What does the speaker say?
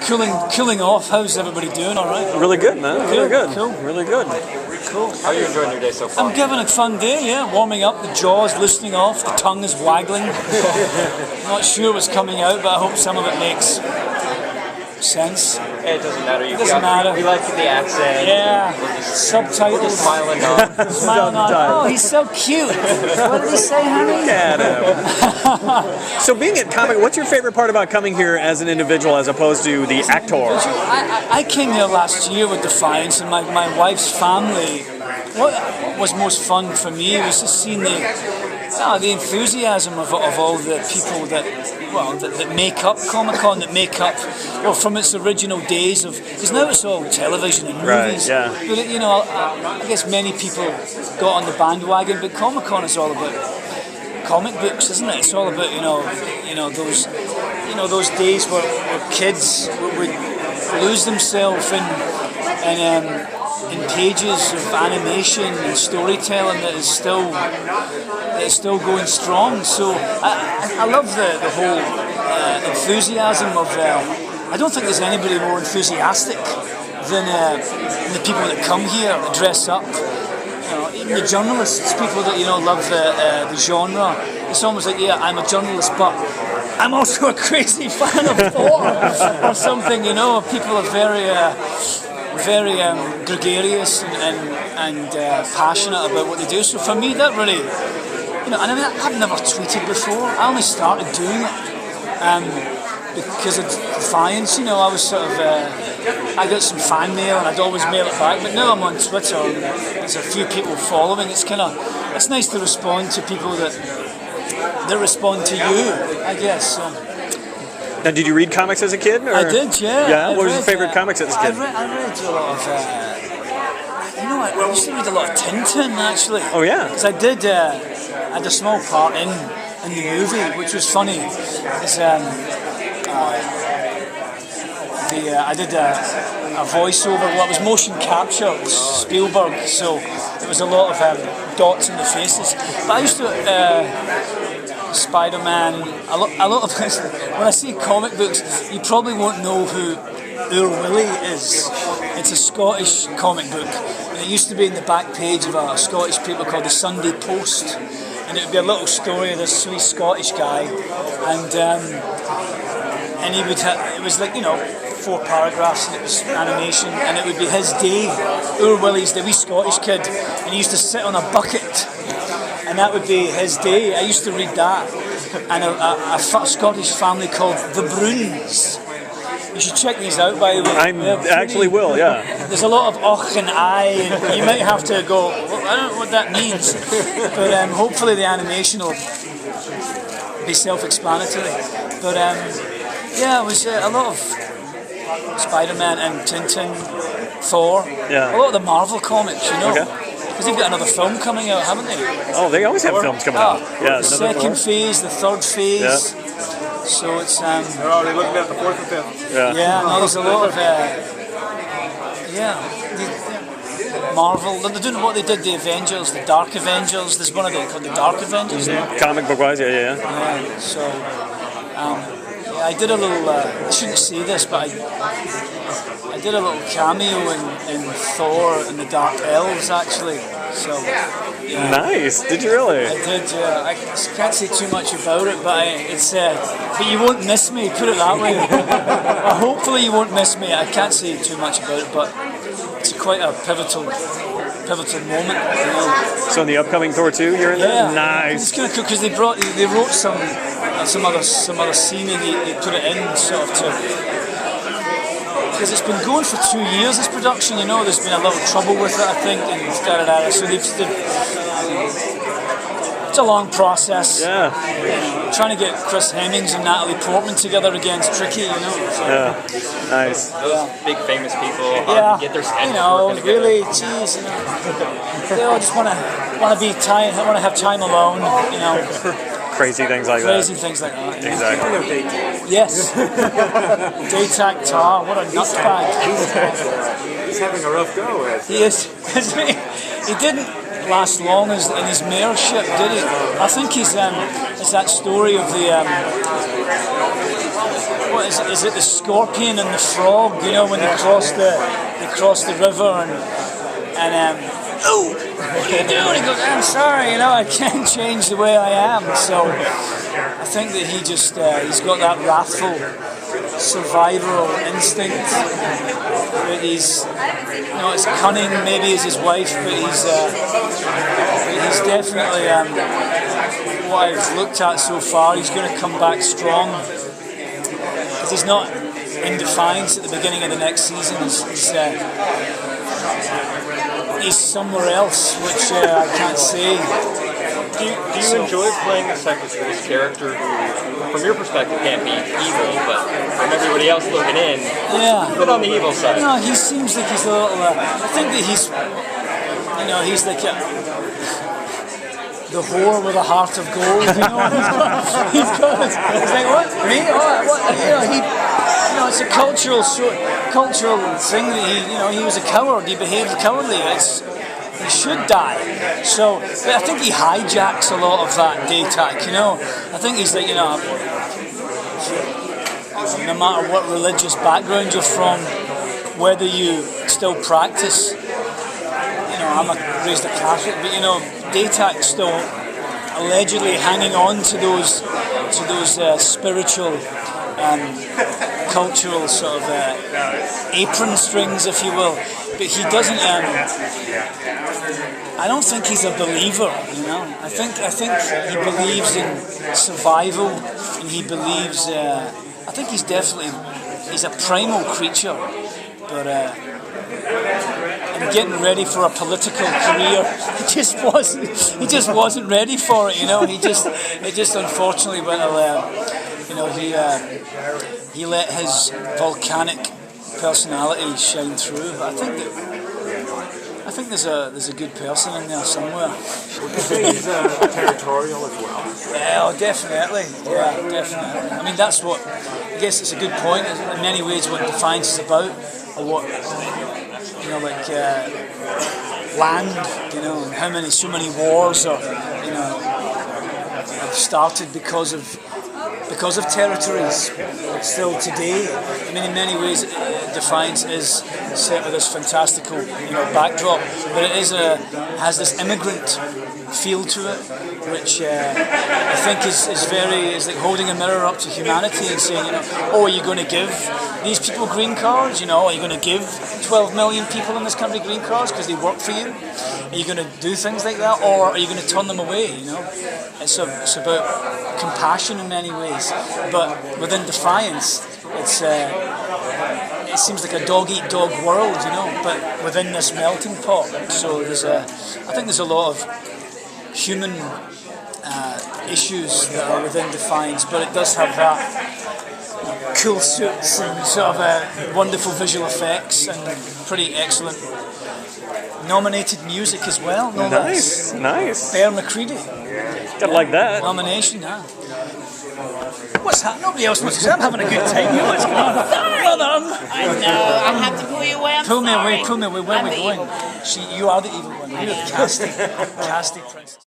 cooling off. How's everybody doing? All right. Really good, man. Really good. Cool. Really good. Cool. How are you enjoying your day so far? I'm having a fun day. Yeah, warming up. The jaw's loosening off. The tongue is waggling. Not sure what's coming out, but I hope some of it makes sense. It doesn't matter. It doesn't matter. We like the accent. Yeah. We're Subtitles. just smiling on. Smiling on. Oh, he's so cute. What did he say, honey? Look at him. So being at comic, what's your favorite part about coming here as an individual as opposed to the actor? I came here last year with Defiance, and my wife's family. What was most fun for me was just seeing the enthusiasm of all the people that make up Comic-Con, that make up, well, from its original days of, because now it's all television and movies. Right, yeah. But you know, I guess many people got on the bandwagon, but Comic-Con is all about comic books, isn't it? It's all about those days where kids would lose themselves in pages of animation and storytelling that is still going strong. So I love the whole enthusiasm of. I don't think there's anybody more enthusiastic than the people that come here that dress up. Even the journalists, people that love the genre. It's almost like, yeah, I'm a journalist, but I'm also a crazy fan of Thor or something. People are very gregarious and passionate about what they do. So for me, that really, and I mean, I've never tweeted before. I only started doing it because of Defiance. I was sort of, I got some fan mail and I'd always mail it back. But now I'm on Twitter and there's a few people following. It's nice to respond to people that respond to you, I guess. So. Now, did you read comics as a kid? Or? I did, yeah. Yeah? What was your favorite comics as a kid? I read a lot of, I used to read a lot of Tintin, actually. Oh, yeah? Because I had a small part in the movie, which was funny. I did a voiceover, well, it was motion capture, it was Spielberg, so there was a lot of dots in the faces. But I used to... Spider-Man, a lot of this. When I say comic books, you probably won't know who Ur Willie is. It's a Scottish comic book, and it used to be in the back page of a Scottish paper called the Sunday Post, and it would be a little story of this sweet Scottish guy, and he would it was like 4 paragraphs, and it was animation, and it would be his day. Ur Willie's the wee Scottish kid, and he used to sit on a bucket. And that would be his day. I used to read that. And a Scottish family called the Bruins. You should check these out, by the way. I actually will, yeah. There's a lot of och and I, and you might have to go, well, I don't know what that means. But hopefully the animation will be self-explanatory. But it was a lot of Spider-Man and Tintin, Thor. Yeah. A lot of the Marvel comics, Okay. Because they've got another film coming out, haven't they? Oh, they always have films coming out. Yeah, the second phase, the third phase. Yeah. So it's They're already looking at the 4th and 5th. yeah. No, there's a lot of Marvel. They're doing what they did, the Avengers, the Dark Avengers. There's one of them called the Dark Avengers. Comic book wise, yeah. So I did a little. I shouldn't say this, but I did a little cameo in Thor and the Dark Elves, actually. So Nice. Did you really? I did. I can't say too much about it, but but you won't miss me. Put it that way. Well, hopefully you won't miss me. I can't say too much about it, but it's quite a pivotal moment. So in the upcoming Thor 2, you're in there? Nice. It's kind of cool because they wrote some other scene and they put it in sort of to. Because it's been going for 2 years, this production, there's been a little trouble with it, I think, and so it's a long process. Yeah. Trying to get Chris Hemmings and Natalie Portman together again is tricky, So, Yeah. Nice. Those big famous people get their schedules working really, geez, they all just want to have time alone, Crazy things like Crazy things like that. Exactly. Yes. Datak Tarr, what a nutbag. He's having a rough go. He is. He didn't last long in his mayorship, did he? I think it's that story of the what is it? Is it the scorpion and the frog? You know, when they cross the river and oh, what are you doing? He goes, I'm sorry, you know, I can't change the way I am. So I think that he just he's got that wrathful survival instinct. But he's, you know, it's cunning maybe as his wife, but he's definitely what I've looked at so far. He's going to come back strong because he's not in Defiance at the beginning of the next season. He's somewhere else, which I can't say. Do you enjoy playing the Secretary's character who, from your perspective, can't be evil, but from everybody else looking in, but on the evil side? No, he seems like he's a little. I think that he's, you know, he's like the whore with a heart of gold. You know, he's like, what? Me? Oh, what? You know, it's a cultural thing that he was a coward. He behaved cowardly. He should die. So, but I think he hijacks a lot of that Datak. You know, I think he's like, you know, no matter what religious background you're from, whether you still practice. You know, I'm raised a Catholic, but you know, Datak's still allegedly hanging on to those spiritual cultural sort of apron strings, if you will. But he doesn't. I don't think he's a believer. You know, I think he believes in survival, and he believes. I think he's a primal creature, but. And getting ready for a political career, he just wasn't ready for it. You know, it just unfortunately went. You know, he let his volcanic personality shine through. I think there's a good person in there somewhere. Would you say he's territorial as well? Yeah, definitely. Yeah, definitely. I mean, that's what. I guess it's a good point. In many ways, what Defiance is about, or what. You know, like land, you know, and so many wars are, you know, have started because of territories. Still today, I mean, in many ways, Defiance is set with this fantastical, you know, backdrop, but it has this immigrant feel to it, which I think is like holding a mirror up to humanity and saying, you know, oh, are you going to give these people green cards? You know, are you going to give 12 million people in this country green cards because they work for you? Are you going to do things like that, or are you going to turn them away? You know, it's about compassion in many ways, but within Defiance, it seems like a dog-eat-dog world, you know, but within this melting pot. So I think there's a lot of human issues that are within Defiance, but it does have that cool suits and sort of wonderful visual effects and pretty excellent nominated music as well. No Nice. Bear McCready. Gotta like that. Nomination, huh? What's happening? Nobody else wants to say I'm having a good time. You know what's going on? I know. I have to pull you away. Pull me away. Where are we going? You are the evil one. You're the casting princess.